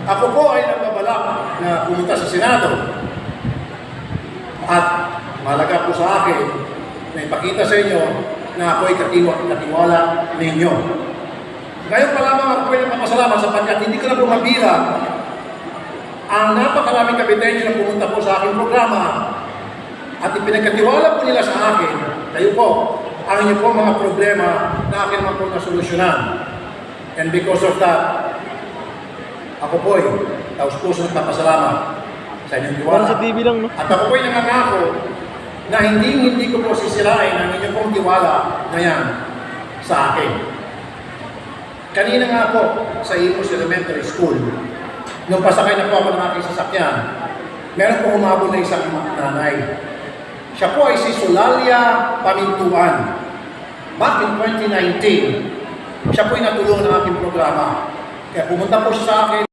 Ako po ay nagbabalak na pumunta sa Senado. At mahalaga po sa akin na ipakita sa inyo na ako ay katiwala ninyo. Ngayon pa lamang ako ay nagpapasalamat sapagkat hindi ko na po mabilang ang napakaraming kabitenyo na pumunta po sa aking programa at ipinagkatiwala po nila sa akin, kayo po, ang inyo po mga problema na akin naman po nasolusyonan. And because of that, ako po ay taus-puso nagpapasalamat sa inyong tiwala. Sa TV lang, no? At ako po ay nangangako na hindi ko po sisirain ang inyong pong tiwala na yan sa akin. Kanina nga po sa Imus Elementary School, nung pasakay na po ako ng aking sasakyan, meron po humabol na isang nanay. Siya po ay si Solalia Pamintuan. Back in 2019, siya po ay natulungan ng aking programa. Kaya pumunta po siya sa akin.